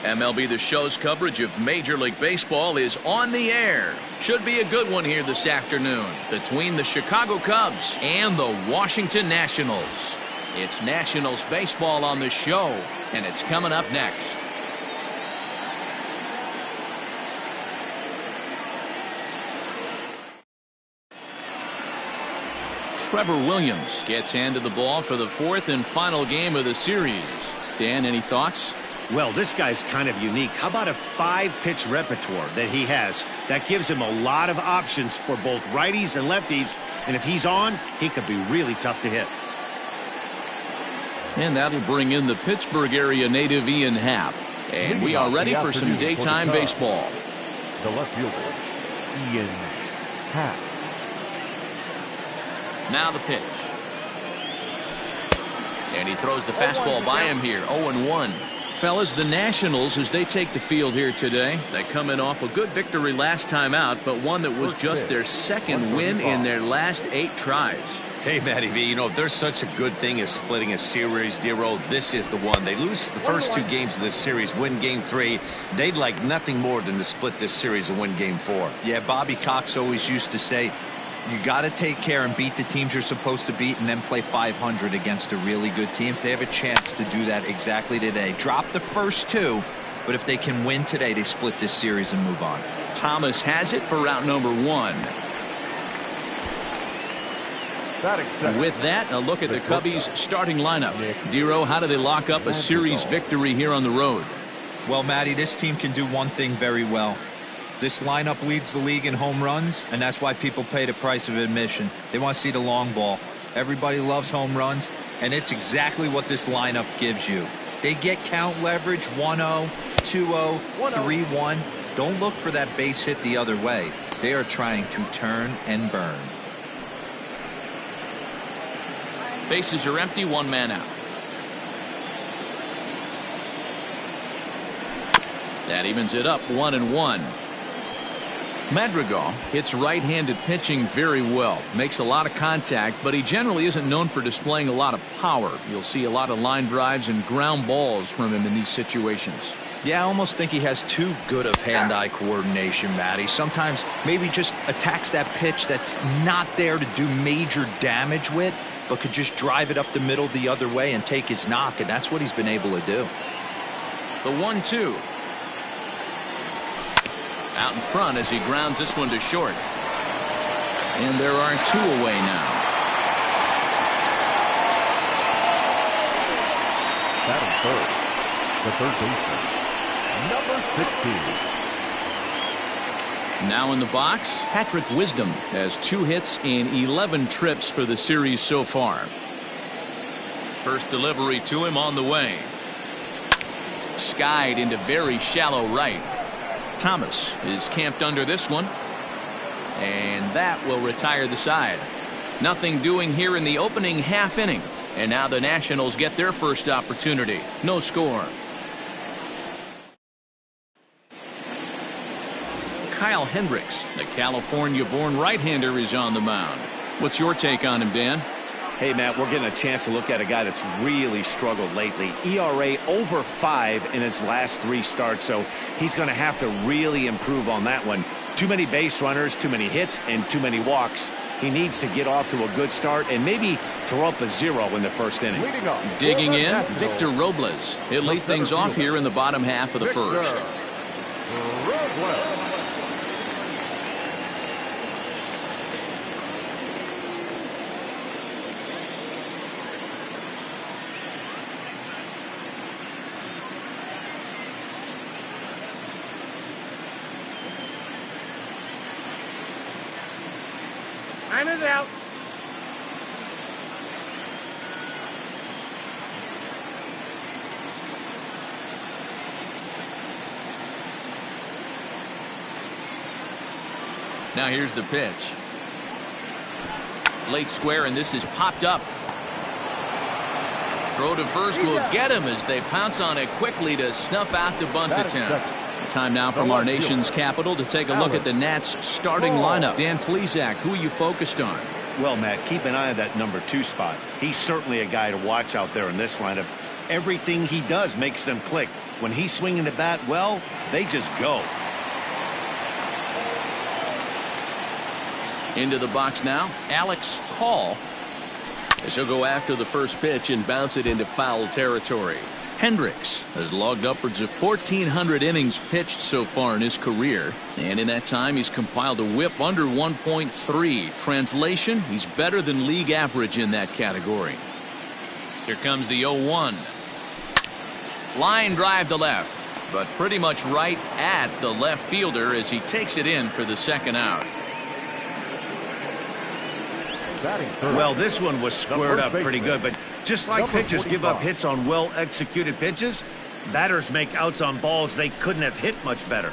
MLB The Show's coverage of Major League Baseball is on the air. Should be a good one here this afternoon between the Chicago Cubs and the Washington Nationals. It's Nationals baseball on the show, and it's coming up next. Trevor Williams gets handed the ball for the fourth and final game of the series. Dan, any thoughts? Well, this guy's kind of unique. How about a 5-pitch repertoire that he has? That gives him a lot of options for both righties and lefties. And if he's on, he could be really tough to hit. And that'll bring in the Pittsburgh area native Ian Happ. And we are ready for some daytime baseball. The left fielder, Ian Happ. Now the pitch. And he throws the fastball by him here. 0-1. Fellas, the Nationals, as they take the field here today, they come in off a good victory last time out, but one that was just their second win in their last 8 tries. Hey, Matty V, you know, if there's such a good thing as splitting a series, Dero, this is the one. They lose the first 2 games of this series, win game 3. They'd like nothing more than to split this series and win game 4. Yeah, Bobby Cox always used to say, you got to take care and beat the teams you're supposed to beat and then play 500 against the really good teams. They have a chance to do that exactly today. Drop the first 2, but if they can win today, they split this series and move on. Thomas has it for route number 1. With that, a look at the Cubbies' starting lineup. Dero, how do they lock up a series victory here on the road? Well, Matty, this team can do one thing very well. This lineup leads the league in home runs, and that's why people pay the price of admission. They want to see the long ball. Everybody loves home runs, and it's exactly what this lineup gives you. They get count leverage 1-0, 2-0, 3-1. Don't look for that base hit the other way. They are trying to turn and burn. Bases are empty, 1 man out. That evens it up, 1-1. Madrigal hits right-handed pitching very well, makes a lot of contact, but he generally isn't known for displaying a lot of power. You'll see a lot of line drives and ground balls from him in these situations. Yeah, I almost think he has too good of hand-eye coordination, Matty. Sometimes maybe just attacks that pitch that's not there to do major damage with, but could just drive it up the middle the other way and take his knock, and that's what he's been able to do. The 1-2. Out in front as he grounds this one to short. And there are 2 away now. Batting third, the third baseman, number 16. Now in the box, Patrick Wisdom has 2 hits in 11 trips for the series so far. First delivery to him on the way. Skied into very shallow right. Thomas is camped under this one, and that will retire the side. Nothing doing here in the opening half inning, and now the Nationals get their first opportunity. No score. Kyle Hendricks, the California-born right-hander, is on the mound. What's your take on him, Dan? Hey, Matt, we're getting a chance to look at a guy that's really struggled lately. ERA over 5 in his last 3 starts, so he's going to have to really improve on that one. Too many base runners, too many hits, and too many walks. He needs to get off to a good start and maybe throw up a 0 in the first inning. Digging in, Victor Robles. He'll lead things off here in the bottom half of the first. Time is out. Now here's the pitch. Late square, and this is popped up. Throw to first will get him as they pounce on it quickly to snuff out the bunt attempt. Time now from our nation's capital to take a look at the Nats starting lineup. Dan Plesac, who are you focused on? Well, Matt, keep an eye on that number 2 spot. He's certainly a guy to watch out there in this lineup. Everything he does makes them click. When he's swinging the bat well, they just go. Into the box now, Alex Call. As he'll go after the first pitch and bounce it into foul territory. Hendricks has logged upwards of 1,400 innings pitched so far in his career. And in that time, he's compiled a whip under 1.3. Translation, he's better than league average in that category. Here comes the 0-1. Line drive to left, but pretty much right at the left fielder as he takes it in for the second out. Well, this one was squared up pretty good, but just like pitchers give up hits on well-executed pitches, batters make outs on balls they couldn't have hit much better.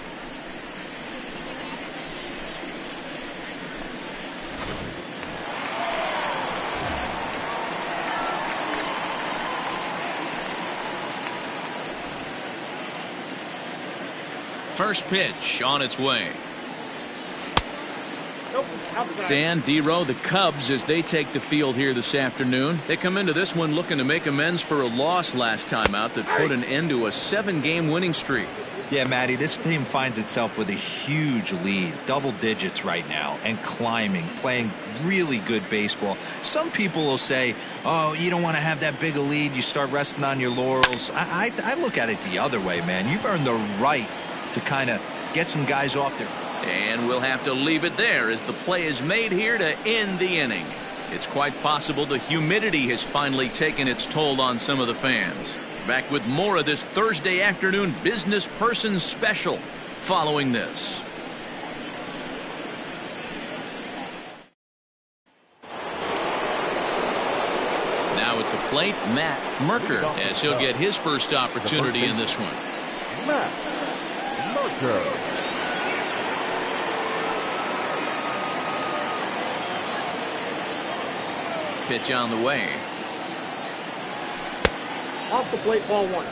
First pitch on its way. Dan Dero, the Cubs, as they take the field here this afternoon. They come into this one looking to make amends for a loss last time out that put an end to a 7-game winning streak. Yeah, Matty, this team finds itself with a huge lead, double digits right now, and climbing, playing really good baseball. Some people will say, oh, you don't want to have that big a lead, you start resting on your laurels. I look at it the other way, man. You've earned the right to kind of get some guys off their... And we'll have to leave it there as the play is made here to end the inning. It's quite possible the humidity has finally taken its toll on some of the fans. Back with more of this Thursday afternoon Business Person Special following this. Now at the plate, Matt Merker, as he'll get his first opportunity in this one. Matt Merker. Pitch on the way. Off the plate, ball 1.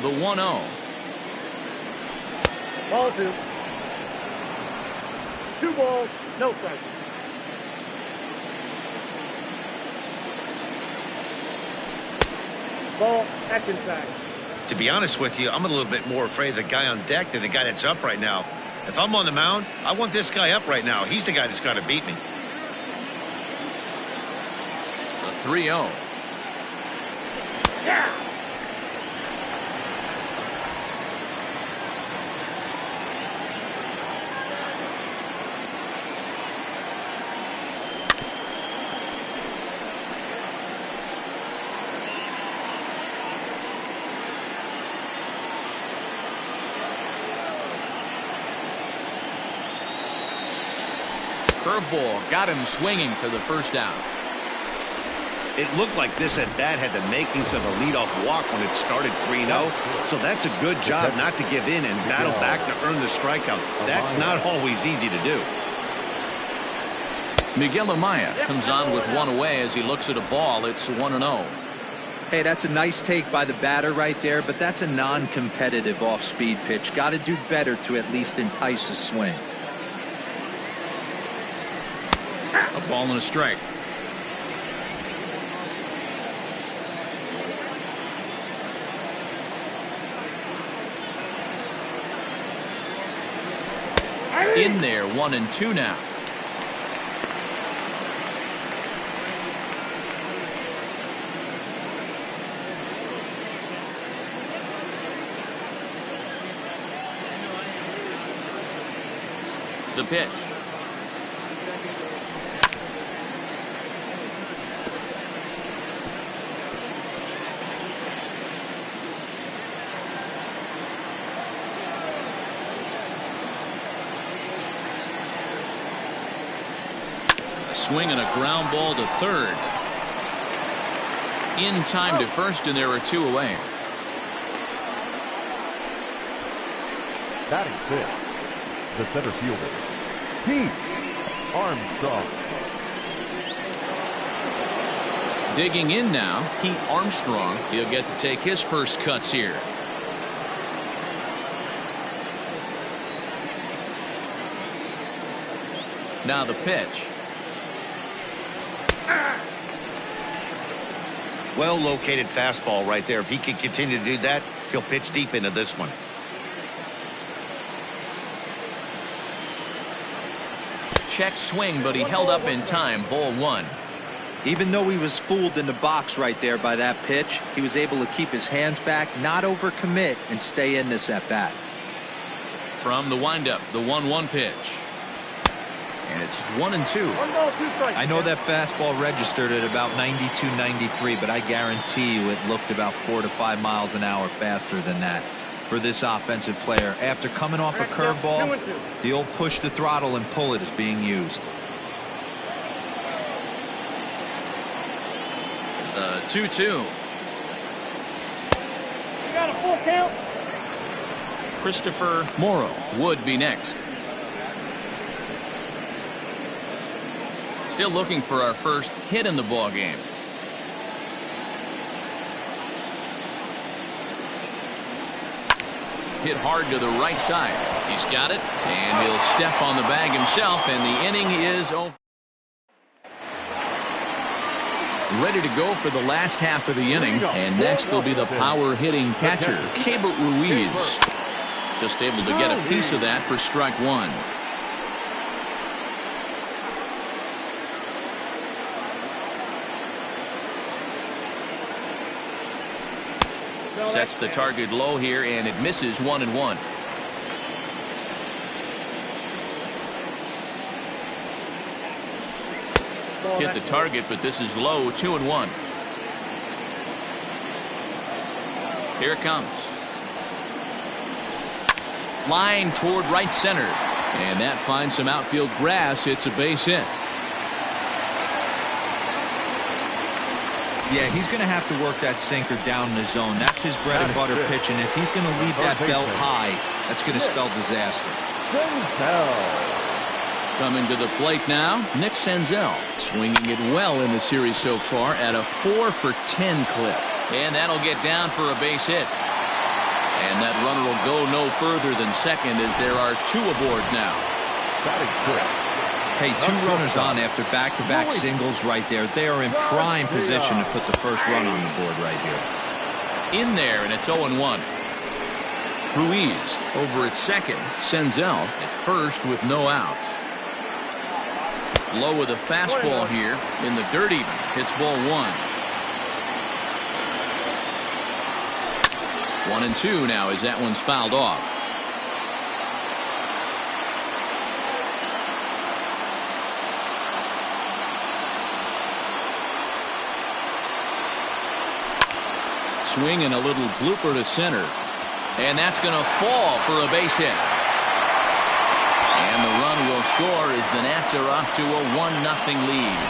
The 1-0. Ball 2. 2 balls, no strikes. Ball, X inside. To be honest with you, I'm a little bit more afraid of the guy on deck than the guy that's up right now. If I'm on the mound, I want this guy up right now. He's the guy that's got to beat me. The 3-0. Yeah! Curveball got him swinging for the first out. It looked like this at bat had the makings of a leadoff walk when it started 3-0. So that's a good job not to give in and battle back to earn the strikeout. That's not always easy to do. Miguel Amaya comes on with one away as he looks at a ball. It's 1-0. Hey, that's a nice take by the batter right there, but that's a non-competitive off-speed pitch. Got to do better to at least entice a swing. A ball and a strike. In there, 1-2 now. The pitch. Swing and a ground ball to third. In time to first, and there are 2 away. Batting fifth, the center fielder, Pete Armstrong. Digging in now, Pete Armstrong. He'll get to take his first cuts here. Now the pitch. Well-located fastball right there. If he can continue to do that, he'll pitch deep into this one. Check swing, but he held up in time. Ball one. Even though he was fooled in the box right there by that pitch, he was able to keep his hands back, not overcommit, and stay in this at-bat. From the windup, the 1-1 pitch. And it's 1-2. 1 ball, 2 strikes. I know that fastball registered at about 92, 93, but I guarantee you it looked about 4 to 5 miles an hour faster than that for this offensive player. After coming off a curveball, the old push the throttle and pull it is being used. The 2-2. You got a full count. Christopher Morrow would be next. Still looking for our first hit in the ball game. Hit hard to the right side. He's got it, and he'll step on the bag himself, and the inning is over. Ready to go for the last half of the inning, and next will be the power hitting catcher, Keibert Ruiz. Just able to get a piece of that for strike one. Sets the target low here, and it misses 1-1. Hit the target, but this is low. 2-1. Here it comes. Line toward right center, and that finds some outfield grass. It's a base hit. Yeah, he's going to have to work that sinker down in the zone. That's his bread and butter pitch, and if he's going to leave that belt high, that's going to spell disaster. Coming to the plate now, Nick Senzel, swinging it well in the series so far at a 4 for 10 clip. And that'll get down for a base hit. And that runner will go no further than second as there are 2 aboard now. Hey, 2 runners on after back-to-back singles right there. They are in prime position to put the first run on the board right here. In there, and it's 0-1. Ruiz over at second. Senzel at first with no outs. Low with a fastball here in the dirt even. Hits ball 1. 1-2 now as that one's fouled off. Swing and a little blooper to center. And that's going to fall for a base hit. And the run will score as the Nats are off to a 1-0 lead.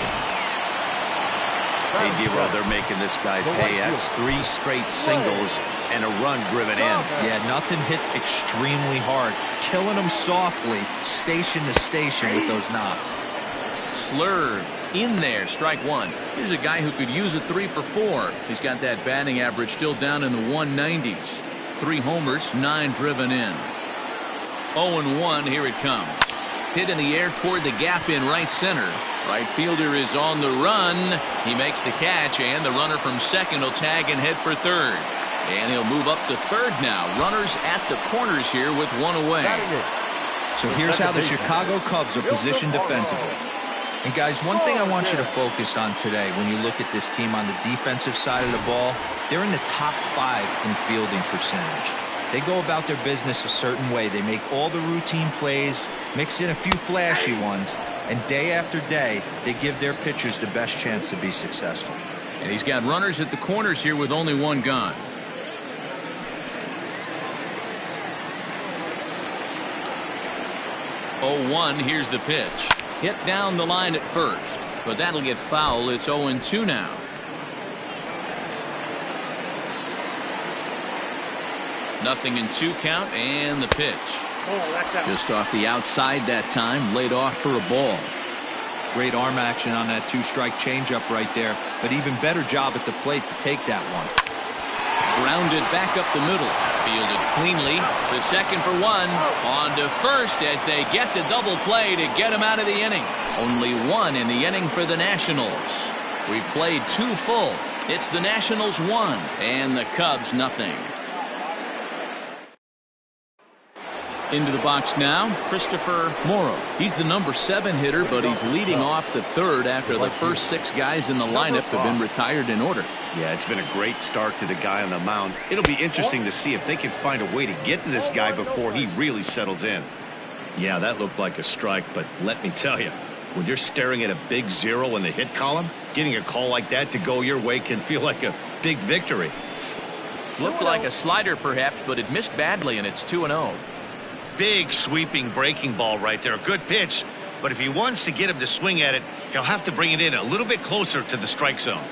Hey, D-Roll, they're making this guy pay. That's 3 straight singles and a run driven in. Yeah, nothing hit extremely hard. Killing them softly, station to station with those knocks. Slurve in there, strike 1. Here's a guy who could use a 3 for 4. He's got that batting average still down in the 190s. 3 homers, 9 driven in. 0-1, here it comes. Hit in the air toward the gap in right center. Right fielder is on the run. He makes the catch, and the runner from second will tag and head for third. And he'll move up to third now. Runners at the corners here with 1 away. So here's how the Chicago Cubs are positioned defensively. And guys, one thing I want you to focus on today when you look at this team on the defensive side of the ball, they're in the top 5 in fielding percentage. They go about their business a certain way. They make all the routine plays, mix in a few flashy ones, and day after day, they give their pitchers the best chance to be successful. And he's got runners at the corners here with only 1 gone. 0-1, here's the pitch. Hit down the line at first, but that'll get foul. It's 0-2 now. Nothing in 2 count, and the pitch. Just off the outside that time, laid off for a ball. Great arm action on that 2-strike changeup right there, but even better job at the plate to take that one. Grounded back up the middle. Fielded cleanly to second for 1. On to first as they get the double play to get him out of the inning. Only 1 in the inning for the Nationals. We've played 2 full. It's the Nationals 1 and the Cubs nothing. Into the box now, Christopher Morrow. He's the number 7 hitter, but he's leading off the third after the first 6 guys in the lineup have been retired in order. Yeah, it's been a great start to the guy on the mound. It'll be interesting to see if they can find a way to get to this guy before he really settles in. Yeah, that looked like a strike, but let me tell you, when you're staring at a big 0 in the hit column, getting a call like that to go your way can feel like a big victory. Looked like a slider perhaps, but it missed badly, and it's 2-0. Big sweeping breaking ball right there. A good pitch, but if he wants to get him to swing at it, he'll have to bring it in a little bit closer to the strike zone.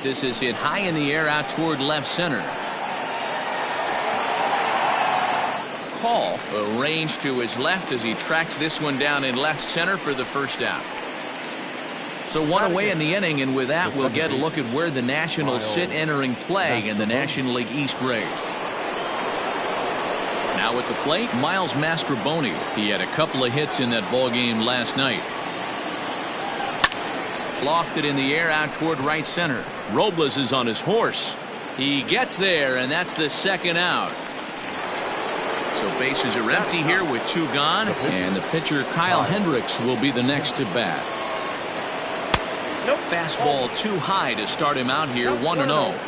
This is hit high in the air out toward left center. Call arranged to his left as he tracks this one down in left center for the first out. So 1 away in the inning, and with that we'll get a look at where the Nationals sit entering play in the National League East race. Now at the plate, Miles Mastrobuoni. He had a couple of hits in that ball game last night. Lofted in the air out toward right center. Robles is on his horse. He gets there, and that's the second out. So bases are empty here with 2 gone, and the pitcher Kyle Hendricks will be the next to bat. Fastball too high to start him out here, 1-0.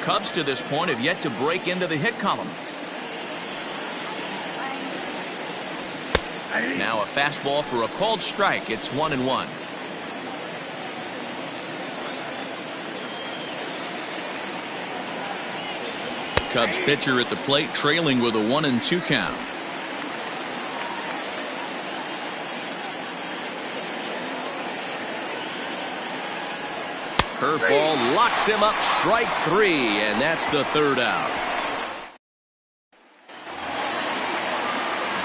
Cubs to this point have yet to break into the hit column. Now a fastball for a called strike. It's 1-1. Cubs pitcher at the plate trailing with a 1-2 count. Curveball locks him up, strike 3, and that's the third out.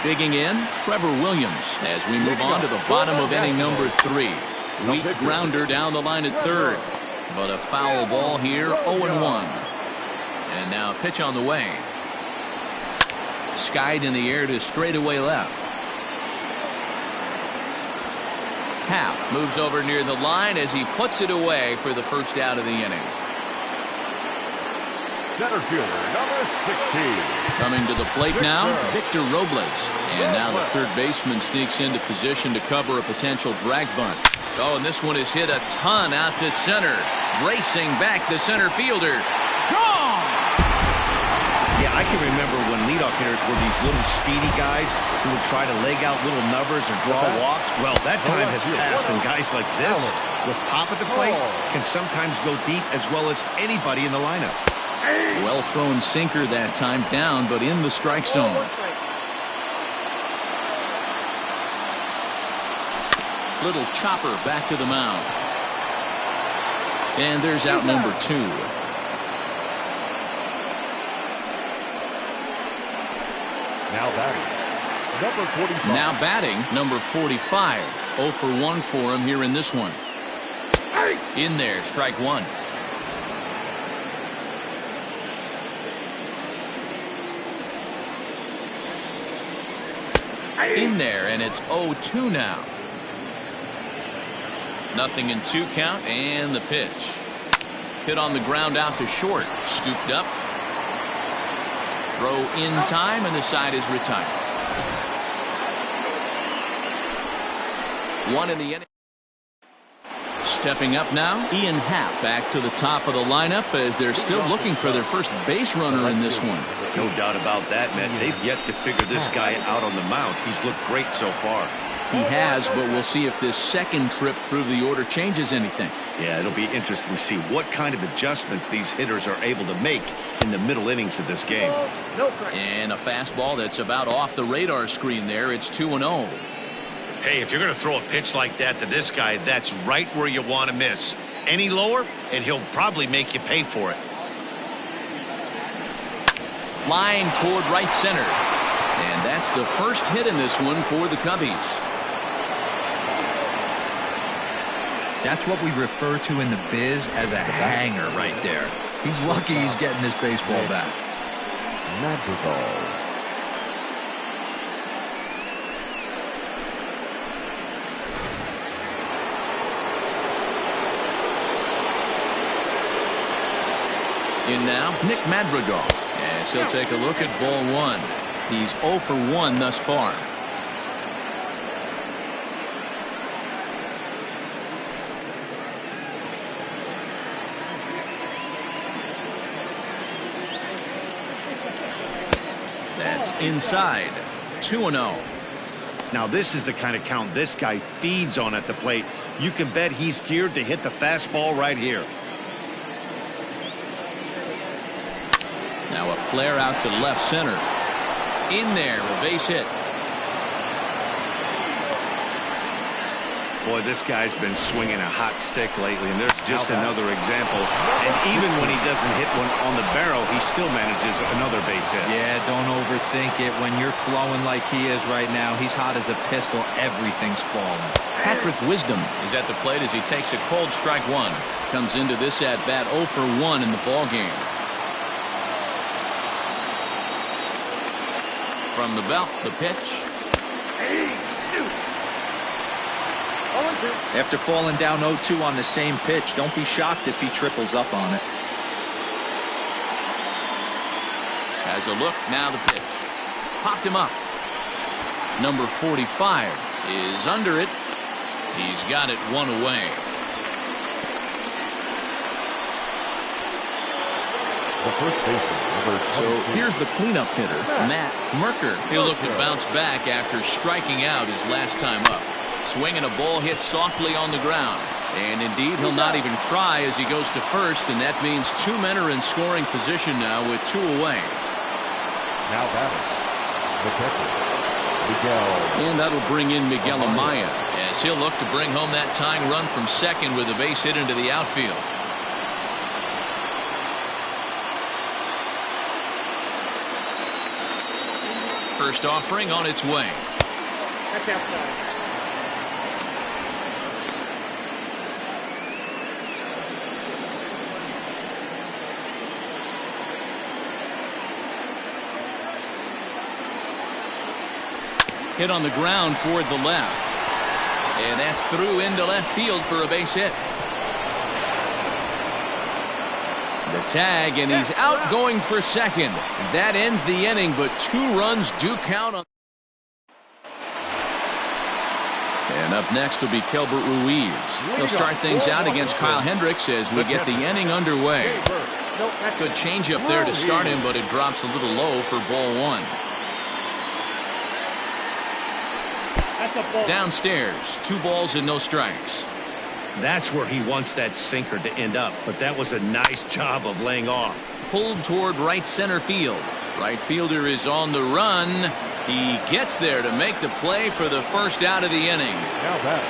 Digging in, Trevor Williams as we move on to the bottom of inning number 3. Weak grounder down the line at third, but a foul ball here, 0-1. And now a pitch on the way. Skied in the air to straightaway left. Happ moves over near the line as he puts it away for the first out of the inning. Center fielder, number 16. Coming to the plate now, Victor Robles. And now the third baseman sneaks into position to cover a potential drag bunt. Oh, and this one is hit a ton out to center. Racing back the center fielder. Gone! Yeah, I can remember when leadoff hitters were these little speedy guys who would try to leg out little numbers or draw walks. Well, that time has passed, and guys like this, with pop at the plate, can sometimes go deep as well as anybody in the lineup. Well thrown sinker that time, down, but in the strike zone. Little chopper back to the mound. And there's out number 2. Now batting, number 45. Now batting, number 45. 0 for 1 for him here in this one. In there, strike 1. In there, and it's 0-2 now. 0-2 count, and the pitch. Hit on the ground out to short. Scooped up. Throw in time, and the side is retired. 1 in the inning. Stepping up now, Ian Happ back to the top of the lineup as they're still looking for their first base runner in this one. No doubt about that, man. They've yet to figure this guy out on the mound. He's looked great so far. He has, but we'll see if this second trip through the order changes anything. Yeah, it'll be interesting to see what kind of adjustments these hitters are able to make in the middle innings of this game. And a fastball that's about off the radar screen there. It's 2-0. Hey, if you're going to throw a pitch like that to this guy, that's right where you want to miss. Any lower, and he'll probably make you pay for it. Line toward right center. And that's the first hit in this one for the Cubbies. That's what we refer to in the biz as a hanger right there. He's lucky he's getting this baseball back. Madrigal. In now, Nick Madrigal. Yes, he'll take a look at ball one. He's 0 for 1 thus far. That's inside. 2-0. Now this is the kind of count this guy feeds on at the plate. You can bet he's geared to hit the fastball right here. Now a flare out to left center. In there, a base hit. Boy, this guy's been swinging a hot stick lately, and there's just another example. And even when he doesn't hit one on the barrel, he still manages another base hit. Yeah, don't overthink it. When you're flowing like he is right now, he's hot as a pistol. Everything's falling. Patrick Wisdom is at the plate as he takes a cold strike one. Comes into this at bat 0 for 1 in the ball game. From the belt, the pitch. After falling down 0-2 on the same pitch, don't be shocked if he triples up on it. Has a look, now the pitch. Popped him up. Number 45 is under it. He's got it 1 away. The first baseman, number 22. So here's the cleanup hitter, Matt Merker. He'll look to bounce back after striking out his last time up. Swinging a ball hit softly on the ground. And indeed, he'll not even try as he goes to first, and that means 2 men are in scoring position now with 2 away. Now batting, the catcher, Miguel. And that'll bring in Miguel Amaya as he'll look to bring home that tying run from second with a base hit into the outfield. First offering on its way. That's outside. Hit on the ground toward the left. And that's through into left field for a base hit. The tag, and he's out going for second. That ends the inning, but 2 runs do count on. And up next will be Kelbert Ruiz. He'll start things out against Kyle Hendricks as we get the inning underway. Good changeup there to start him, but it drops a little low for ball 1. Downstairs, 2 balls and no strikes. That's where he wants that sinker to end up, but that was a nice job of laying off. Pulled toward right center field. Right fielder is on the run. He gets there to make the play for the first out of the inning. Now batting,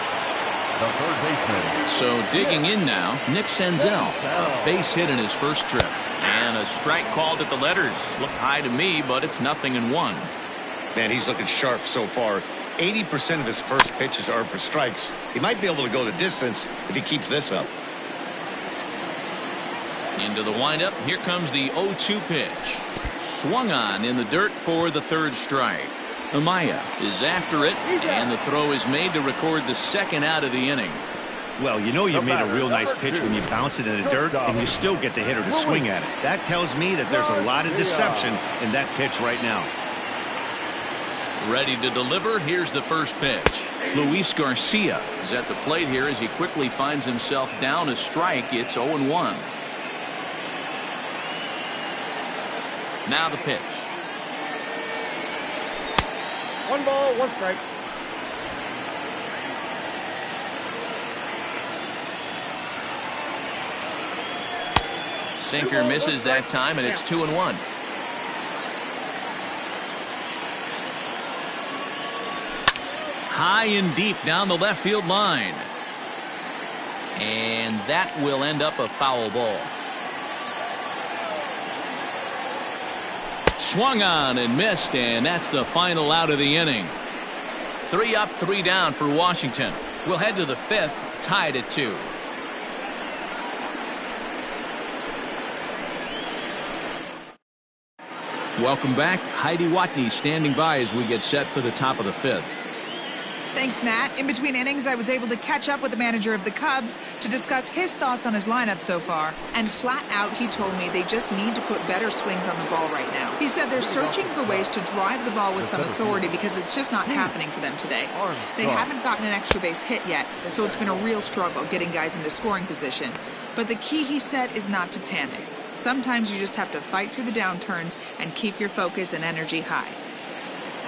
the third baseman. So digging in now, Nick Senzel. A base hit in his first trip. And a strike called at the letters. Looked high to me, but it's 0-1. Man, he's looking sharp so far. 80% of his first pitches are for strikes. He might be able to go the distance if he keeps this up. Into the windup. Here comes the 0-2 pitch. Swung on in the dirt for the 3rd strike. Amaya is after it, and the throw is made to record the 2nd out of the inning. Well, you know you made a real nice pitch when you bounce it in the dirt and you still get the hitter to swing at it. That tells me that there's a lot of deception in that pitch right now. Ready to deliver. Here's the first pitch. Luis Garcia is at the plate here as he quickly finds himself down a strike. It's 0-1. Now the pitch. 1 ball, 1 strike. Sinker misses that time, and it's 2-1. High and deep down the left field line. And that will end up a foul ball. Swung on and missed, and that's the final out of the inning. 3 up, 3 down for Washington. We'll head to the 5th, tied at 2. Welcome back. Heidi Watney standing by as we get set for the top of the 5th. Thanks, Matt. In between innings, I was able to catch up with the manager of the Cubs to discuss his thoughts on his lineup so far. And flat out, he told me they just need to put better swings on the ball right now. He said they're searching for ways to drive the ball with some authority because it's just not happening for them today. They haven't gotten an extra base hit yet, so it's been a real struggle getting guys into scoring position. But the key, he said, is not to panic. Sometimes you just have to fight through the downturns and keep your focus and energy high.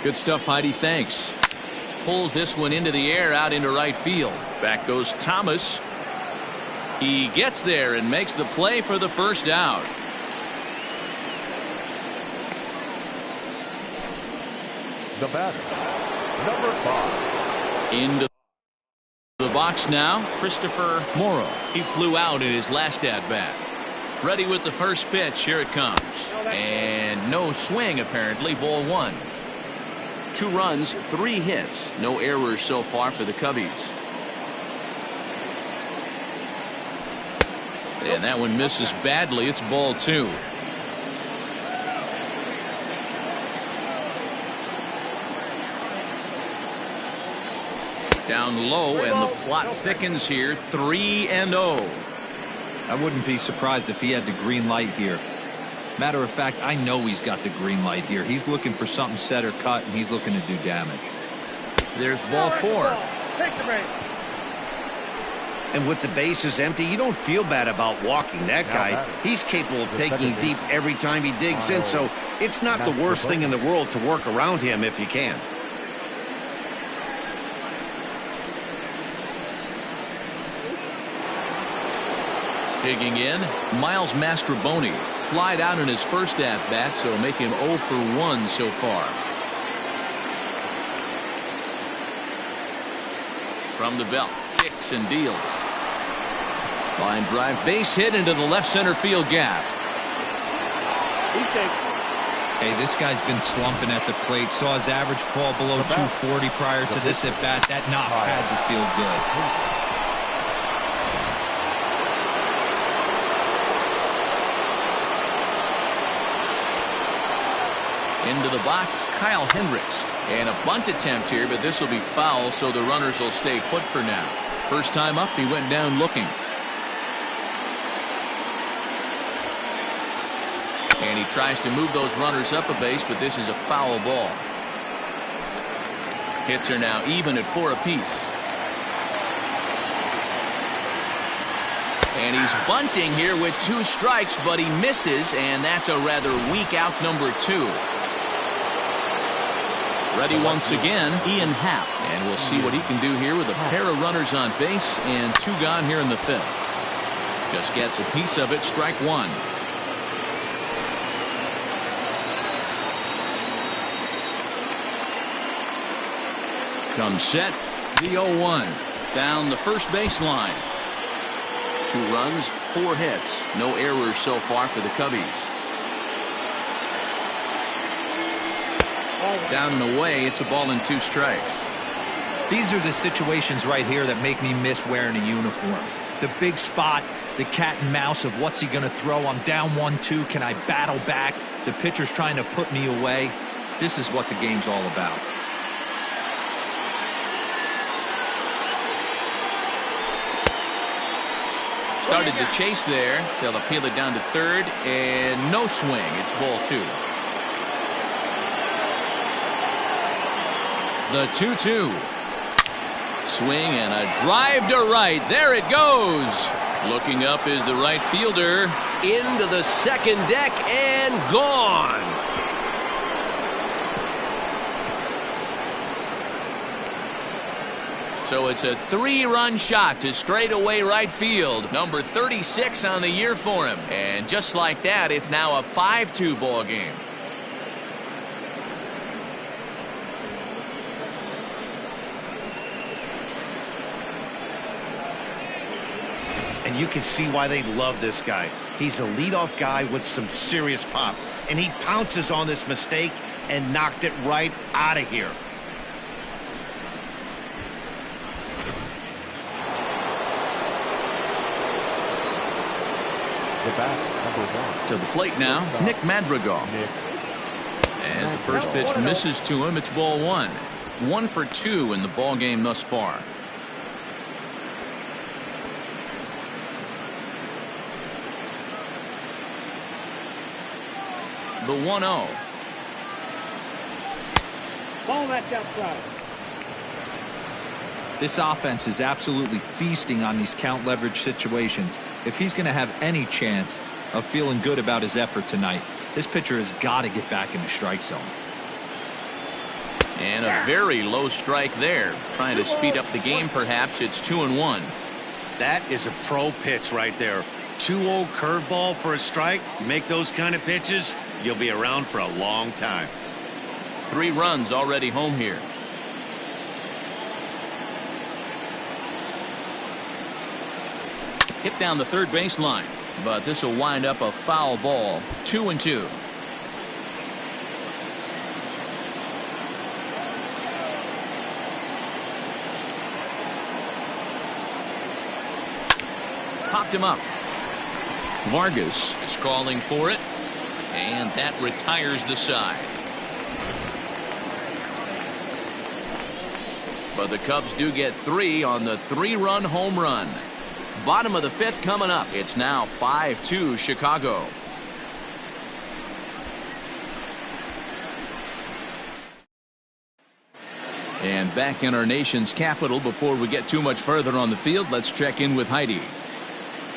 Good stuff, Heidi. Thanks. Pulls this one into the air out into right field. Back goes Thomas. He gets there and makes the play for the first out. The batter, number 5. Into the box now, Christopher Morrow. He flew out in his last at-bat. Ready with the first pitch. Here it comes. And no swing, apparently. Ball 1. 2 runs, 3 hits. No errors so far for the Cubbies. And that one misses badly. It's ball 2. Down low, and the plot thickens here. 3-0. I wouldn't be surprised if he had the green light here. Matter of fact, I know he's got the green light here. He's looking for something set or cut, and he's looking to do damage. There's ball 4. Take the base. And with the bases empty, you don't feel bad about walking that guy. He's capable of taking deep every time he digs in, so it's not the worst thing in the world to work around him if you can. Digging in, Miles Mastrobuoni. Flied out in his first at-bat, so make him 0 for 1 so far. From the belt, kicks and deals. Line drive, base hit into the left center field gap. Hey, this guy's been slumping at the plate. Saw his average fall below 240 prior to this at-bat. That knock had to feel good. Into the box, Kyle Hendricks. And a bunt attempt here, but this will be foul, so the runners will stay put for now. First time up, he went down looking. And he tries to move those runners up a base, but this is a foul ball. Hits are now even at 4 apiece. And he's bunting here with 2 strikes, but he misses, and that's a rather weak out number 2. Ready once again, Ian Happ. And we'll see what he can do here with a pair of runners on base and 2 gone here in the 5th. Just gets a piece of it, strike 1. Comes set, the 0-1. Down the first baseline. 2 runs, 4 hits. No errors so far for the Cubbies. Down and away, it's a ball and 2 strikes. These are the situations right here that make me miss wearing a uniform. The big spot, the cat and mouse of what's he going to throw. I'm down 1-2. Can I battle back? The pitcher's trying to put me away. This is what the game's all about. Started the chase there. They'll appeal it down to third, and no swing. It's ball 2. The 2-2. Swing and a drive to right. There it goes. Looking up is the right fielder. Into the second deck and gone. So it's a 3-run shot to straightaway right field. Number 36 on the year for him. And just like that, it's now a 5-2 ball game. And you can see why they love this guy. He's a leadoff guy with some serious pop. And he pounces on this mistake and knocked it right out of here. The bat, number 1. To the plate now, Nick Madrigal. As the first pitch misses to him, it's ball 1. 1 for 2 in the ball game thus far. The 1-0. Ball that's outside. This offense is absolutely feasting on these count leverage situations. If he's going to have any chance of feeling good about his effort tonight, this pitcher has got to get back in the strike zone. And a very low strike there. Trying to speed up the game, perhaps. It's 2-1. That is a pro pitch right there. 2-0 curveball for a strike. You make those kind of pitches, you'll be around for a long time. 3 runs already home here. Hit down the third baseline, but this will wind up a foul ball. 2-2. Popped him up. Vargas is calling for it, and that retires the side. But the Cubs do get 3 on the 3-run home run. Bottom of the 5th coming up. It's now 5-2 Chicago. And back in our nation's capital, before we get too much further on the field, let's check in with Heidi.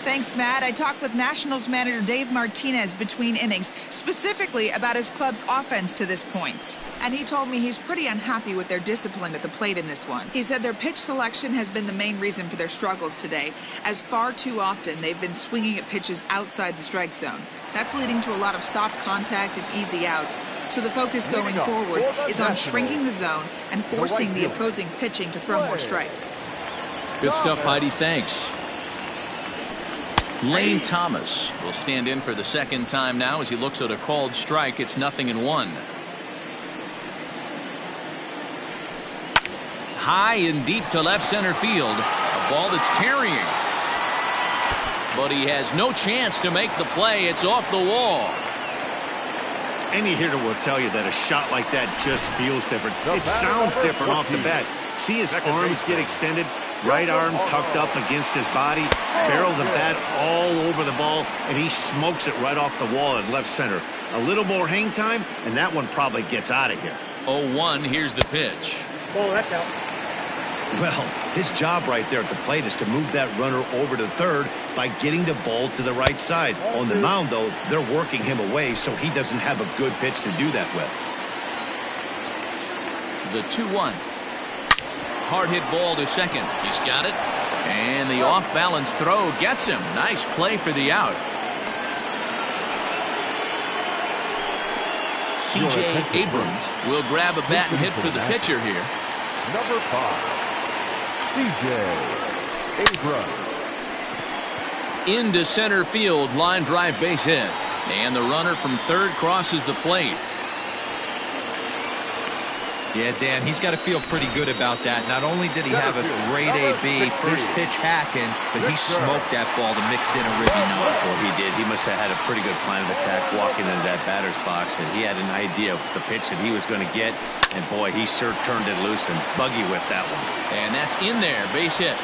Thanks, Matt. I talked with Nationals manager Dave Martinez between innings, specifically about his club's offense to this point. And he told me he's pretty unhappy with their discipline at the plate in this one. He said their pitch selection has been the main reason for their struggles today, as far too often they've been swinging at pitches outside the strike zone. That's leading to a lot of soft contact and easy outs. So the focus going forward is on shrinking the zone and forcing the opposing pitching to throw more strikes. Good stuff, Heidi. Thanks. Lane Thomas will stand in for the second time now as he looks at a called strike. It's 0-1. High and deep to left center field. A ball that's carrying. But he has no chance to make the play. It's off the wall. Any hitter will tell you that a shot like that just feels different. It sounds different off the bat. See his arms get extended. Right arm tucked up against his body, barrel the bat all over the ball, and he smokes it right off the wall at left center. A little more hang time, and that one probably gets out of here. 0-1, here's the pitch. Ball that's out. Well, his job right there at the plate is to move that runner over to third by getting the ball to the right side. On the mound, though, they're working him away, so he doesn't have a good pitch to do that with. The 2-1. Hard hit ball to second. He's got it. And the off-balance throw gets him. Nice play for the out. C.J. Abrams will grab a bat and hit for the pitcher here. Number 5, C.J. Abrams. Into center field, line drive base hit. And the runner from third crosses the plate. Yeah, Dan, he's got to feel pretty good about that. Not only did he have a great AB, first pitch hacking, but he smoked that ball to mix in a ribby knock. Well, he did. He must have had a pretty good plan of attack walking into that batter's box, and he had an idea of the pitch that he was going to get, and boy, he sure turned it loose and buggy whipped that one. And that's in there, base hit.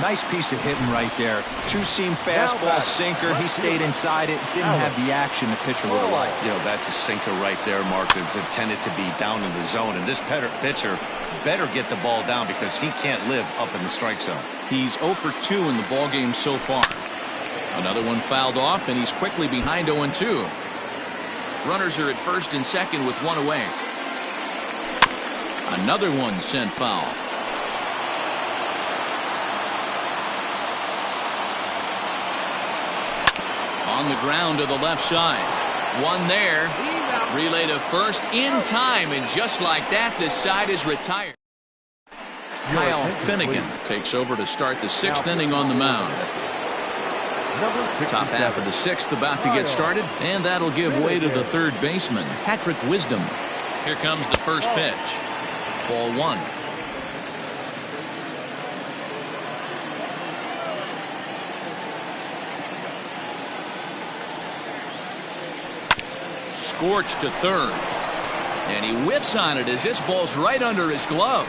Nice piece of hitting right there. Two-seam fastball, sinker. He stayed inside it. Didn't have the action the pitcher would have liked. You know, that's a sinker right there, Mark. It's intended to be down in the zone. And this pitcher better get the ball down because he can't live up in the strike zone. He's 0 for 2 in the ball game so far. Another one fouled off, and he's quickly behind 0-2. Runners are at first and second with one away. Another one sent foul. On the ground to the left side. One there. Relay to first in time, and just like that, this side is retired. Kyle Finnegan takes over to start the 6th inning on the mound. Top half of the 6th about to get started, and that'll give way to the third baseman, Patrick Wisdom. Here comes the first pitch. Ball 1. Scorched to third. And he whiffs on it as this ball's right under his glove.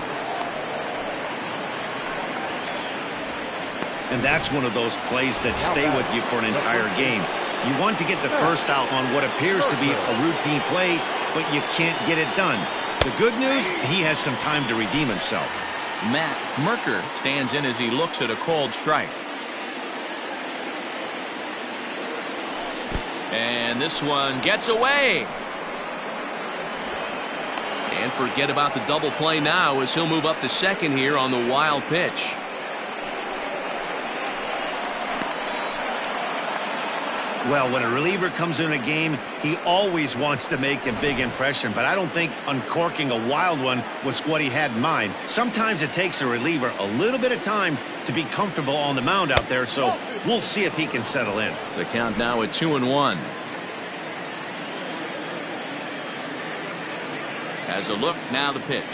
And that's one of those plays that stay with you for an entire game. You want to get the first out on what appears to be a routine play, but you can't get it done. The good news, he has some time to redeem himself. Matt Merker stands in as he looks at a called strike. And this one gets away. And forget about the double play now as he'll move up to second here on the wild pitch. Well, when a reliever comes in a game, he always wants to make a big impression, but I don't think uncorking a wild one was what he had in mind. Sometimes it takes a reliever a little bit of time to be comfortable on the mound out there, so we'll see if he can settle in. The count now at 2-1. Has a look, now the pitch.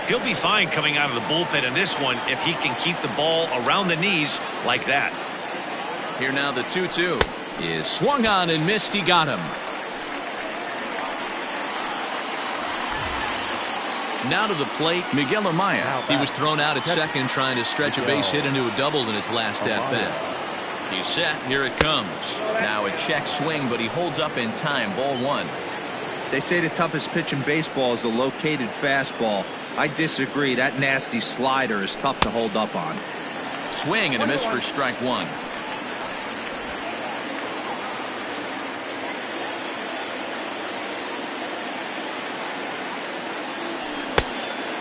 He'll be fine coming out of the bullpen in this one if he can keep the ball around the knees like that. Here now the 2-2 is swung on and missed. He got him. Now to the plate, Miguel Amaya. He was thrown out at second trying to stretch a base hit into a double in its last at bat. He's set. Here it comes. Now a check swing, but he holds up in time. Ball one. They say the toughest pitch in baseball is a located fastball. I disagree. That nasty slider is tough to hold up on. Swing and a miss for strike one.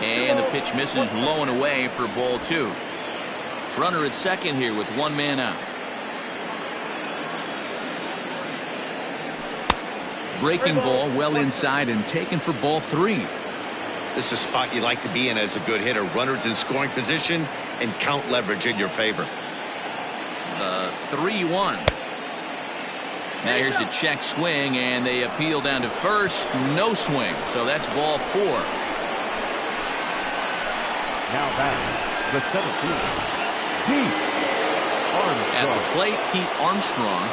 And the pitch misses low and away for ball two. Runner at second here with one man out. Breaking ball well inside and taken for ball three. This is a spot you like to be in as a good hitter. Runners in scoring position and count leverage in your favor. The 3-1. Now here's a check swing, and they appeal down to first. No swing, so that's ball four. Now back, the 17th, Pete Armstrong. At the plate, Pete Armstrong.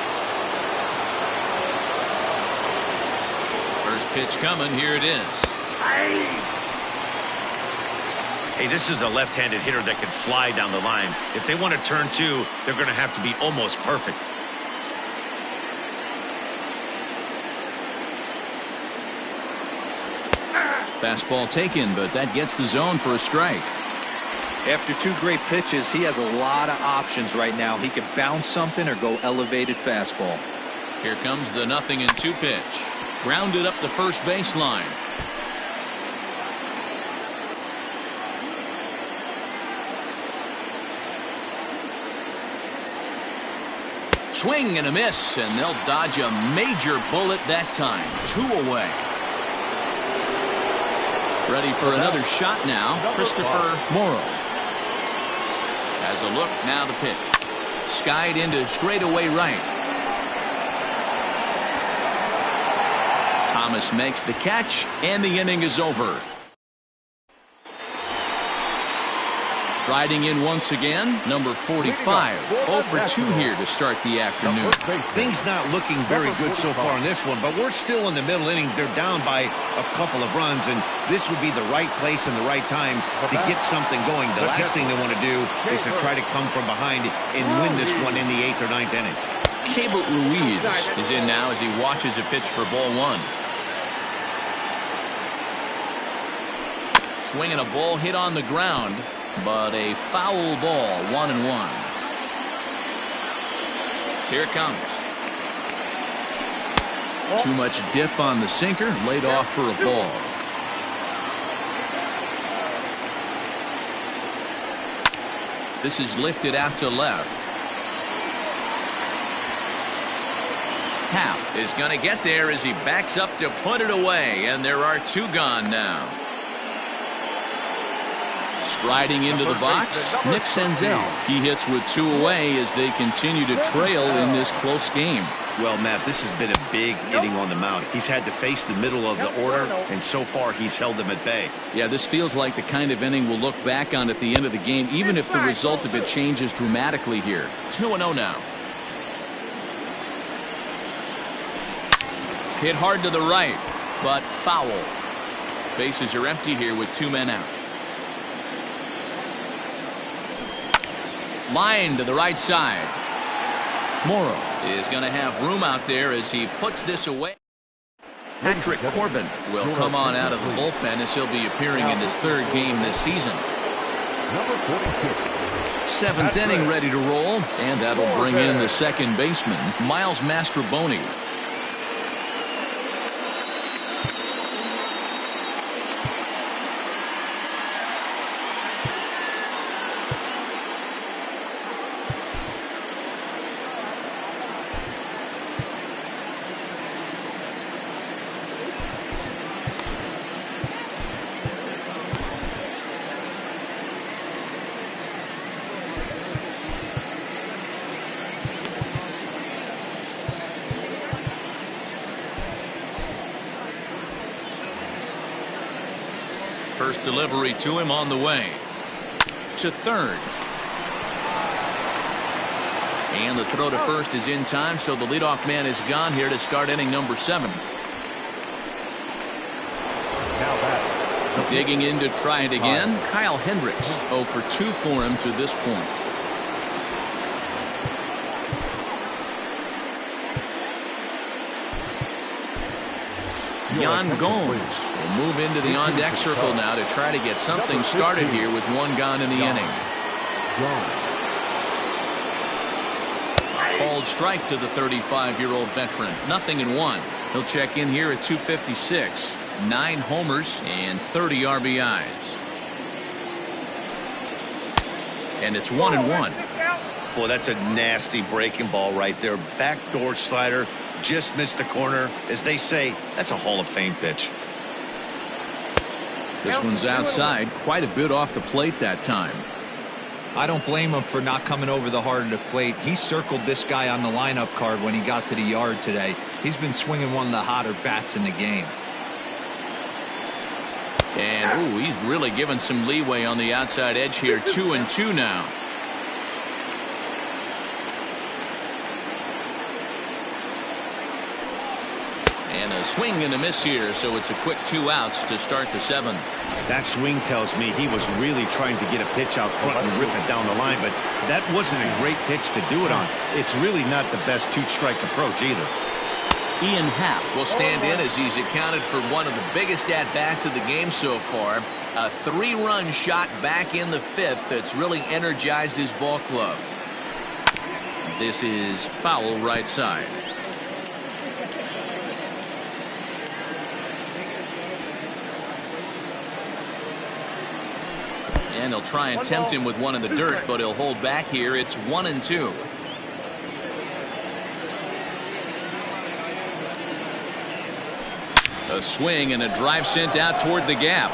First pitch coming. Here it is. Hey, this is a left-handed hitter that can fly down the line. If they want to turn two, they're going to have to be almost perfect. Fastball taken, but that gets the zone for a strike. After two great pitches, he has a lot of options right now. He could bounce something or go elevated fastball. Here comes the 0-2 pitch. Grounded up the first baseline. Swing and a miss, and they'll dodge a major bullet that time. 2 away. Ready for another shot now, Christopher Morrow. Has a look, now the pitch. Skied into straightaway right. Thomas makes the catch, and the inning is over. Riding in once again, number 45. 0 for 2 here to start the afternoon. Things not looking very good so far in this one, but we're still in the middle innings. They're down by a couple of runs, and this would be the right place and the right time to get something going. The last thing they want to do is to try to come from behind and win this one in the 8th or 9th inning. Cable Ruiz is in now as he watches a pitch for ball one. Swinging a ball hit on the ground, but a foul ball, 1-1. Here it comes. Too much dip on the sinker, laid off for a ball. This is lifted out to left. Hap is going to get there as he backs up to put it away, and there are 2 gone now. Striding into the box, Nick Senzel. He hits with 2 away as they continue to trail in this close game. Well, Matt, this has been a big inning on the mound. He's had to face the middle of the order, and so far he's held them at bay. Yeah, this feels like the kind of inning we'll look back on at the end of the game, even if the result of it changes dramatically here. 2-0 now. Hit hard to the right, but foul. Bases are empty here with 2 men out. Line to the right side. Morrow is going to have room out there as he puts this away. Patrick Corbin will come on out of the bullpen as he'll be appearing in his 3rd game this season. Number 46. 7th inning ready to roll, and that'll bring in the second baseman, Miles Mastrobuoni. First delivery to him on the way to 3rd. And the throw to 1st is in time, so the leadoff man is gone here to start inning number 7. Now back. Digging in to try it again, Kyle Hendricks. 0 for 2 for him to this point. Yan Gomes will move into the on-deck circle now to try to get something started here with 1 gone in the inning. Called strike to the 35-year-old veteran. 0-1. He'll check in here at 256. 9 homers and 30 RBIs. And it's 1-1. Boy, that's a nasty breaking ball right there. Backdoor slider. Just missed the corner. As they say, that's a Hall of Fame pitch. This one's outside, quite a bit off the plate that time. I don't blame him for not coming over the heart of the plate. He circled this guy on the lineup card when he got to the yard today. He's been swinging one of the hotter bats in the game. And ooh, he's really given some leeway on the outside edge here. 2-2 now. And a swing and a miss here, so it's a quick 2 outs to start the 7th. That swing tells me he was really trying to get a pitch out front and rip it down the line, but that wasn't a great pitch to do it on. It's really not the best 2-strike approach either. Ian Happ will stand in as he's accounted for one of the biggest at-bats of the game so far. A 3-run shot back in the 5th that's really energized his ball club. This is foul right side. And he'll try and tempt him with one in the dirt, but he'll hold back here. It's 1-2. A swing and a drive sent out toward the gap.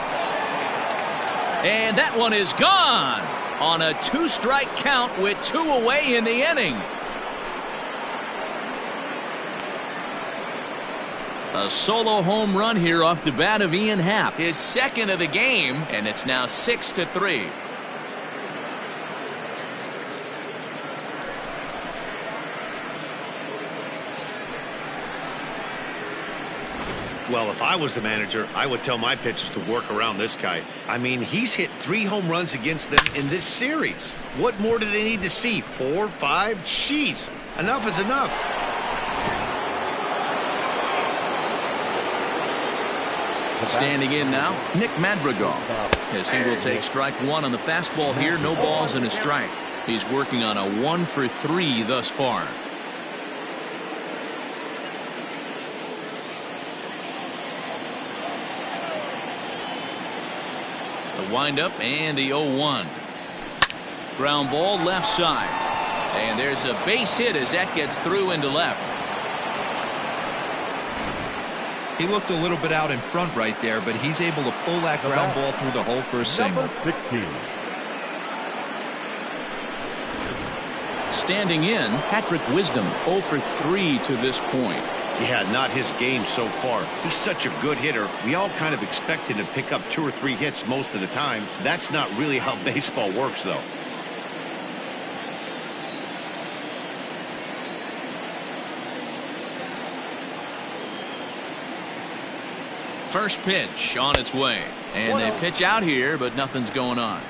And that one is gone on a 2-strike count with 2 away in the inning. A solo home run here off the bat of Ian Happ, his 2nd of the game, and it's now 6-3. Well, if I was the manager, I would tell my pitchers to work around this guy. I mean, he's hit 3 home runs against them in this series. What more do they need to see? 4, 5? Jeez, enough is enough. Standing in now, Nick Madrigal, as he will take strike 1 on the fastball here. No balls and a strike. He's working on a 1 for 3 thus far. The windup and the 0-1. Ground ball left side. And there's a base hit as that gets through into left. He looked a little bit out in front right there, but he's able to pull that ground ball through the hole for a single. Number 16. Standing in, Patrick Wisdom, 0 for 3 to this point. Yeah, not his game so far. He's such a good hitter. We all kind of expect him to pick up 2 or 3 hits most of the time. That's not really how baseball works, though. First pitch on its way. And they pitch out here, but nothing's going on.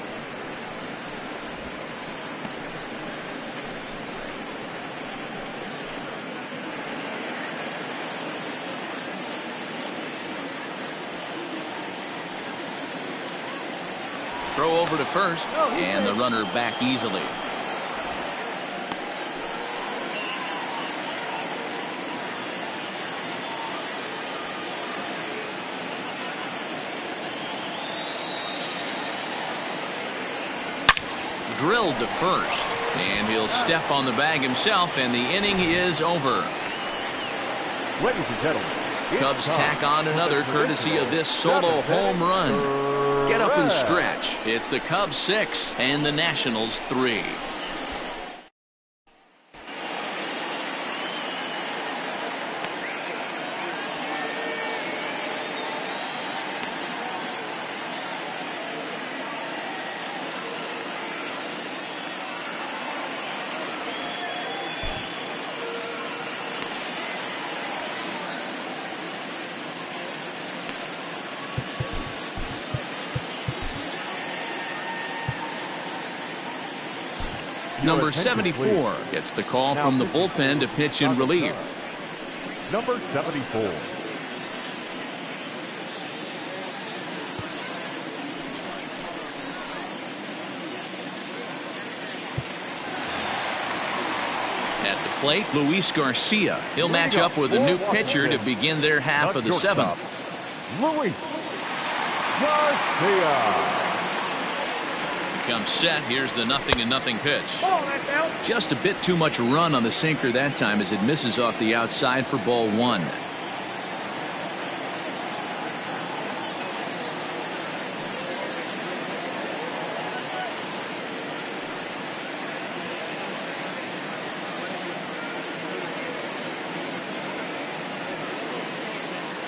Throw over to first, and the runner back easily. Drilled to first, and he'll step on the bag himself, and the inning is over. Ladies and gentlemen, Cubs tack on another courtesy of this solo home run. Get up and stretch. It's the Cubs 6 and the Nationals 3. Number 74 gets the call from the bullpen to pitch in relief. Number 74. At the plate, Luis Garcia. He'll match up with a new pitcher to begin their half of the seventh. Luis Garcia. Comes set. Here's the 0-0 pitch. Just a bit too much run on the sinker that time as it misses off the outside for ball one.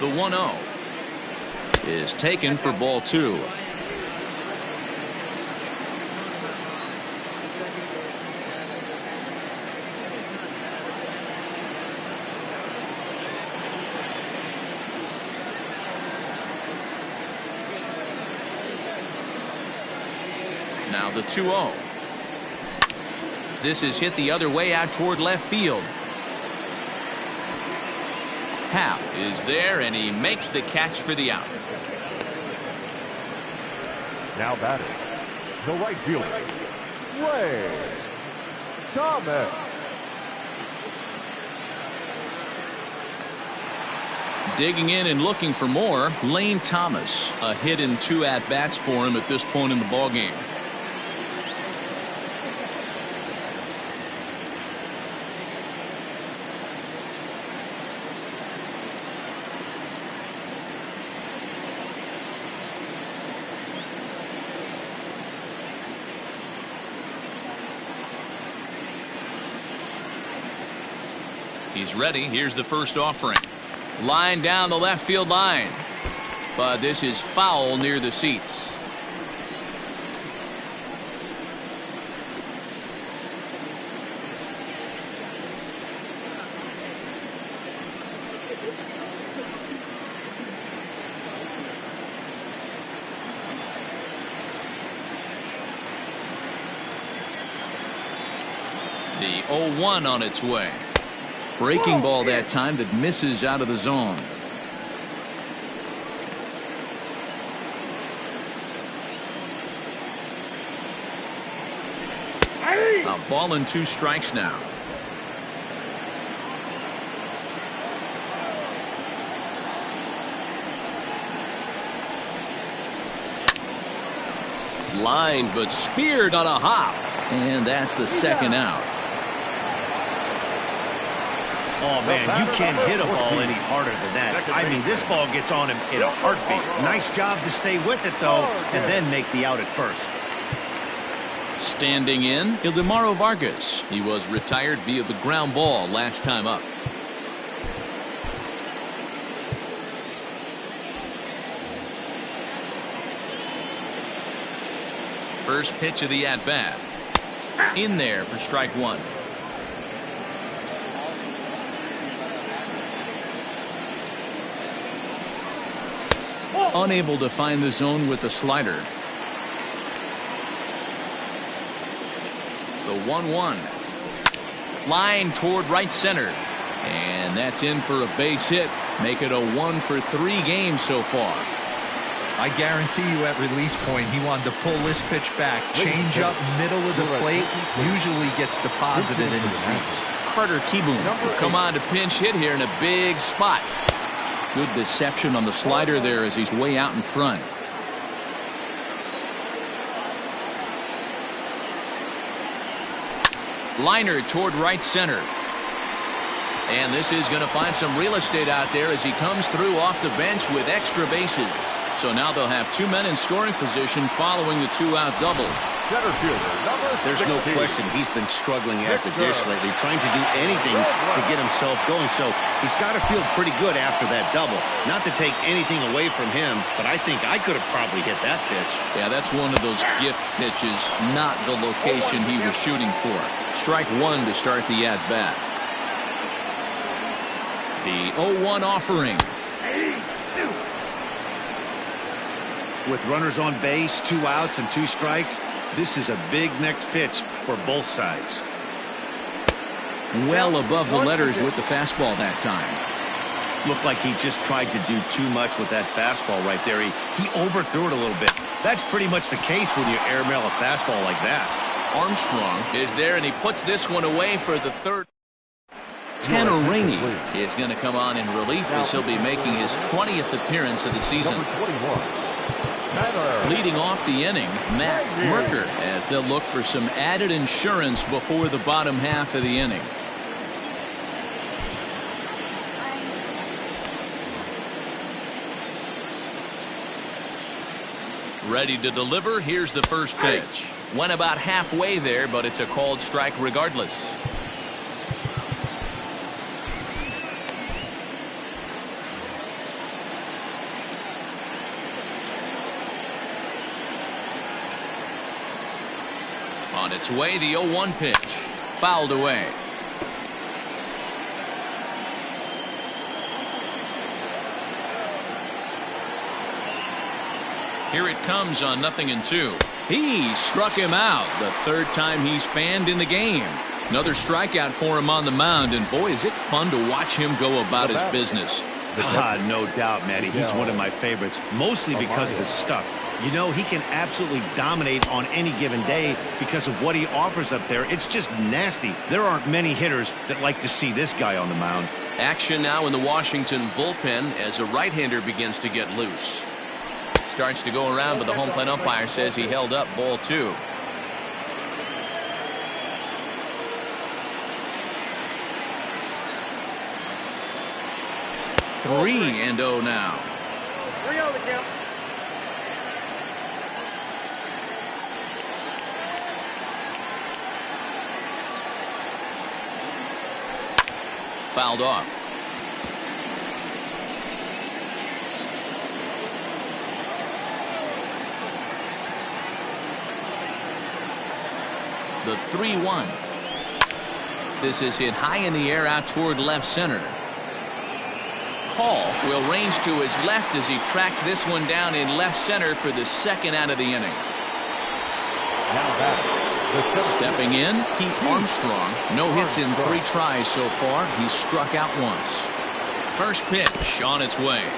The 1-0 is taken for ball two. Now the 2-0. This is hit the other way out toward left field. Hal is there, and he makes the catch for the out. Now batting, the right fielder, Ray Thomas. Digging in and looking for more, Lane Thomas. A hit and 2 at-bats for him at this point in the ballgame. He's ready. Here's the first offering. Line down the left field line. But this is foul near the seats. The 0-1 on its way. Breaking ball that time that misses out of the zone. A ball and 2 strikes now. Lined but speared on a hop. And that's the second out. Oh, man, you can't hit a ball any harder than that. I mean, this ball gets on him in a heartbeat. Nice job to stay with it, though, and then make the out at first. Standing in, Ildemaro Vargas. He was retired via the ground ball last time up. First pitch of the at-bat. In there for strike one. Unable to find the zone with the slider. The 1-1. Line toward right center. And that's in for a base hit. Make it a 1-for-3 game so far. I guarantee you at release point, he wanted to pull this pitch back. Change up middle of the plate usually gets deposited in the seats. Carter Kieboom will come on to pinch hit here in a big spot. Good deception on the slider there as he's way out in front. Liner toward right center. And this is going to find some real estate out there as he comes through off the bench with extra bases. So now they'll have 2 men in scoring position following the 2-out double. Center fielder, number There's no 16. question he's been struggling at the dish lately, trying to do anything to get himself going. So he's got to feel pretty good after that double. Not to take anything away from him, but I think I could have probably hit that pitch. Yeah, that's one of those gift pitches, not the location he was shooting for. Strike one to start the at-bat. The 0-1 offering. With runners on base, 2 outs and 2 strikes, this is a big next pitch for both sides. Well above the letters with the fastball that time. Looked like he just tried to do too much with that fastball right there. He overthrew it a little bit. That's pretty much the case when you airmail a fastball like that. Armstrong is there, and he puts this one away for the third. Tanner Rainey is going to come on in relief as he'll be making his 20th appearance of the season. Leading off the inning, Matt Merker, as they'll look for some added insurance before the bottom half of the inning. Ready to deliver. Here's the first pitch. Went about halfway there, but it's a called strike regardless. On its way, the 0-1 pitch. Fouled away. Here it comes on 0-2. He struck him out. The third time he's fanned in the game. Another strikeout for him on the mound, and boy, is it fun to watch him go about his business. No doubt, Matty. He's one of my favorites, mostly because of his stuff. You know, he can absolutely dominate on any given day because of what he offers up there. It's just nasty. There aren't many hitters that like to see this guy on the mound. Action now in the Washington bullpen as a right-hander begins to get loose. Starts to go around, but the home plate umpire says he held up ball 2. Three and 0 now. 3-0 the count. Fouled off. The 3-1. This is hit high in the air out toward left center. Hall will range to his left as he tracks this one down in left center for the second out of the inning. Stepping in, Pete Armstrong. No hits in 3 tries so far. He's struck out once. First pitch on its way.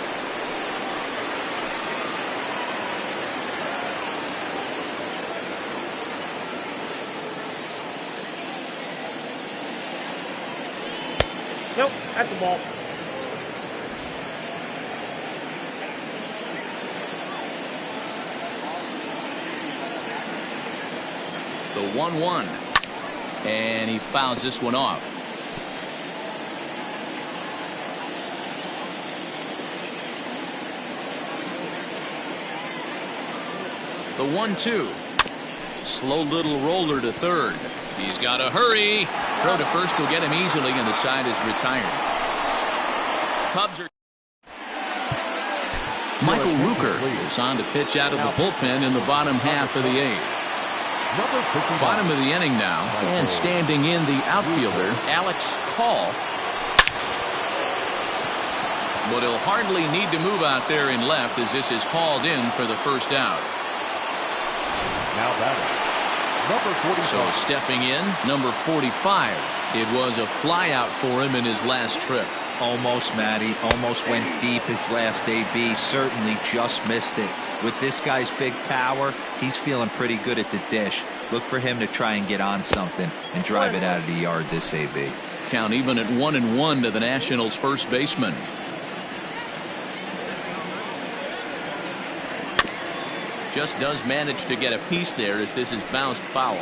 Nope, that's the ball. The 1-1. And he fouls this one off. The 1-2. Slow little roller to third. He's got to hurry. Throw to first will get him easily, and the side is retired. Cubs are. Michael Rooker is on to pitch out of the bullpen in the bottom half of the 8th. Bottom of the inning now, and standing in the outfielder, Alex Call. But he'll hardly need to move out there in left as this is hauled in for the first out. Now batting, number 45. So stepping in, number 45. It was a fly out for him in his last trip. Almost, Matty. Almost went deep his last AB. Certainly just missed it. With this guy's big power, he's feeling pretty good at the dish. Look for him to try and get on something and drive it out of the yard this AB. Count even at 1-1 to the Nationals' first baseman. Just does manage to get a piece there as this is bounced foul.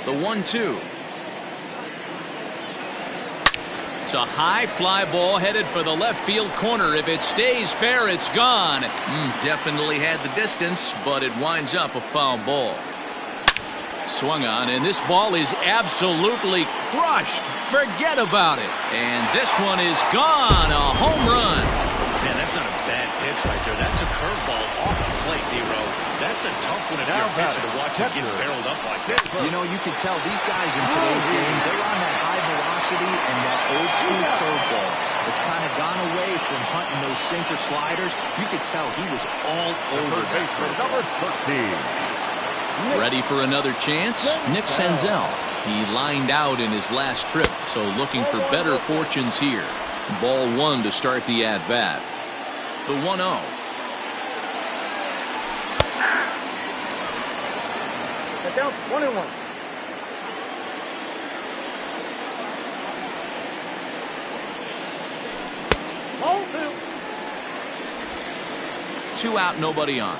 The 1-2. It's a high fly ball headed for the left field corner. If it stays fair, it's gone. Definitely had the distance, but it winds up a foul ball. Swung on, and this ball is absolutely crushed. Forget about it. And this one is gone. A home run. Man, that's not a bad pitch right there. That's a curveball off the plate, Nero. That's a tough one if you're a pitcher to watch it get barreled up like that. You know, you can tell these guys in today's game, they're on that high velocity and that old school curveball. It's kind of gone away from hunting those sinker sliders. You could tell he was all over that Number 13. Ready for another chance? Nick Senzel. He lined out in his last trip, so looking for better fortunes here. Ball one to start the at-bat. The 1-0. Down 1-1. Ball 2. 2 out, nobody on.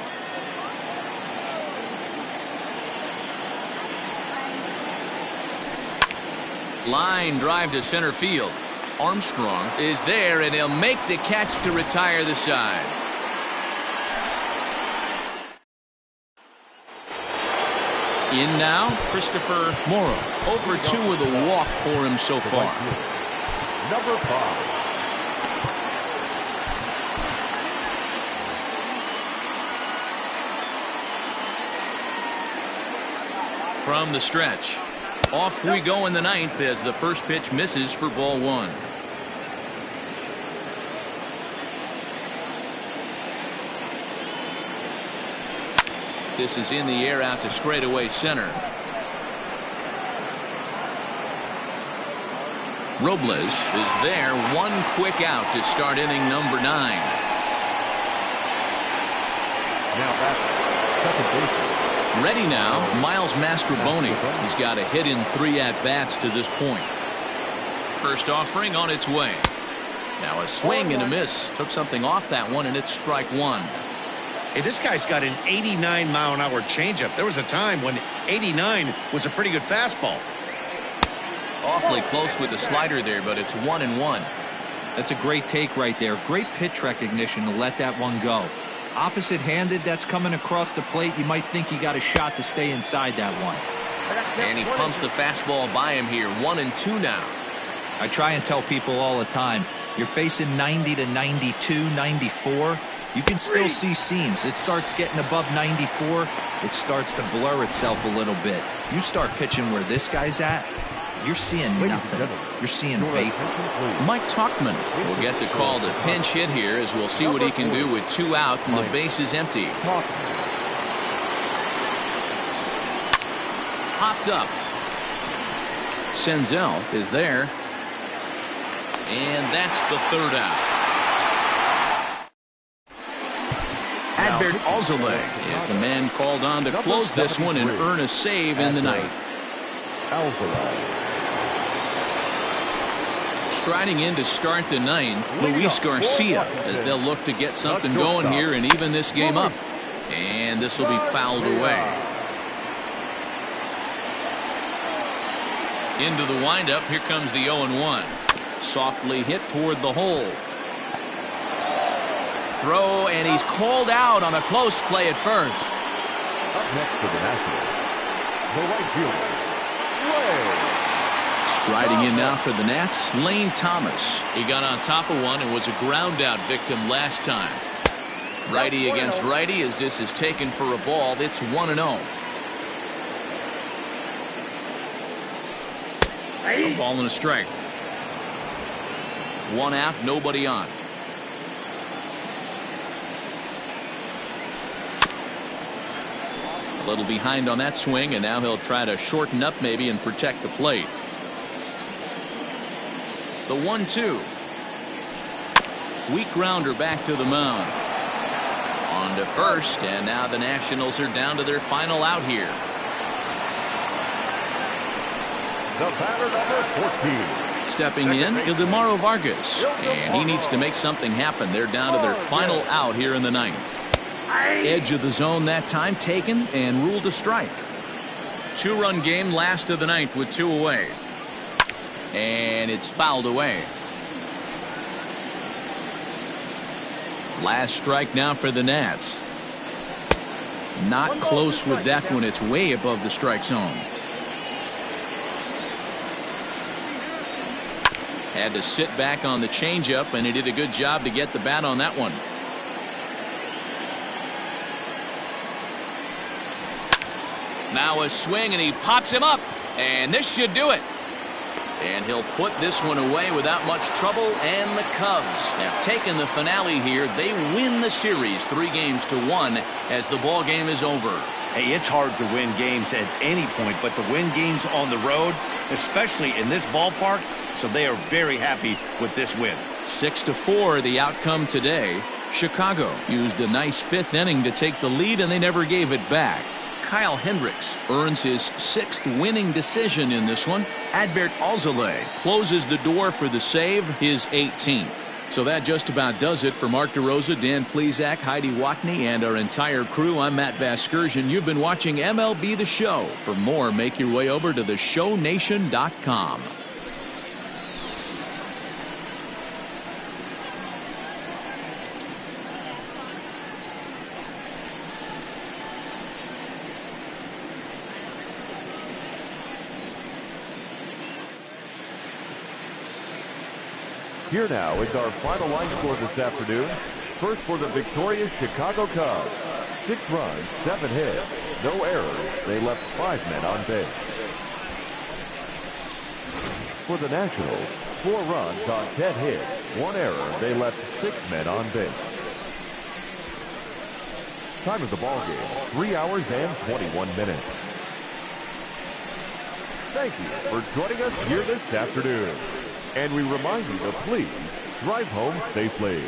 Line drive to center field. Armstrong is there, and he'll make the catch to retire the side. In now, Christopher Morrow. 0 for 2 with a walk for him so far. Number 5. From the stretch. Off we go in the ninth as the first pitch misses for ball one. This is in the air out to straightaway center. Robles is there. One quick out to start inning number 9. Now back, second baseman. Ready now, Miles Mastrobuoni. He's got a hit in 3 at-bats to this point. First offering on its way. Now a swing and a miss. Took something off that one, and it's strike one. Hey, this guy's got an 89-mile-an-hour changeup. There was a time when 89 was a pretty good fastball. Awfully close with the slider there, but it's 1-1. That's a great take right there. Great pitch recognition to let that one go. Opposite-handed, that's coming across the plate. You might think he got a shot to stay inside that one. And he pumps the fastball by him here. 1-2 now. I try and tell people all the time, you're facing 90 to 92, 94. You can still see seams. It starts getting above 94. It starts to blur itself a little bit. You start pitching where this guy's at, you're seeing nothing. You're seeing vapor. Mike Tauchman will get the call to pinch hit here as we'll see what he can do with 2 out and the base is empty. Hopped up. Senzel is there. And that's the 3rd out. Adbert Alzolay is the man called on to close this one and earn a save in the ninth. Striding in to start the ninth, Luis Garcia, as they'll look to get something going here and even this game up. And this will be fouled away. Into the windup, here comes the 0-1. Softly hit toward the hole. Throw, and he's called out on a close play at first. Up next to the Nationals, the right fielder, Striding in now for the Nats, Lane Thomas. He got on top of one and was a ground out victim last time. Righty against righty as this is taken for a ball. It's 1-0. A ball and a strike. 1 out, nobody on. A little behind on that swing, and now he'll try to shorten up maybe and protect the plate. The 1-2. Weak grounder back to the mound. On to first, and now the Nationals are down to their final out here. The batter, number 14. Stepping in, Ildemaro Vargas, and he needs to make something happen. They're down to their final out here in the ninth. Edge of the zone that time taken and ruled a strike. 2-run game, last of the ninth with 2 away. And it's fouled away. Last strike now for the Nats. Not close with that one. It's way above the strike zone. Had to sit back on the changeup, and he did a good job to get the bat on that one. Now a swing, and he pops him up, and this should do it. And he'll put this one away without much trouble, and the Cubs have taken the finale here. They win the series 3-1 as the ball game is over. Hey, it's hard to win games at any point, but to win games on the road, especially in this ballpark, so they are very happy with this win. 6-4 the outcome today. Chicago used a nice 5th inning to take the lead, and they never gave it back. Kyle Hendricks earns his 6th winning decision in this one. Adbert Alzolay closes the door for the save, his 18th. So that just about does it for Mark DeRosa, Dan Plesac, Heidi Watney, and our entire crew. I'm Matt Vasgersian. You've been watching MLB The Show. For more, make your way over to theshownation.com. Here now is our final line score this afternoon. First for the victorious Chicago Cubs. 6 runs, 7 hits, no errors. They left 5 men on base. For the Nationals, 4 runs on 10 hits, 1 error. They left 6 men on base. Time of the ball game, 3 hours and 21 minutes. Thank you for joining us here this afternoon. And we remind you to please drive home safely.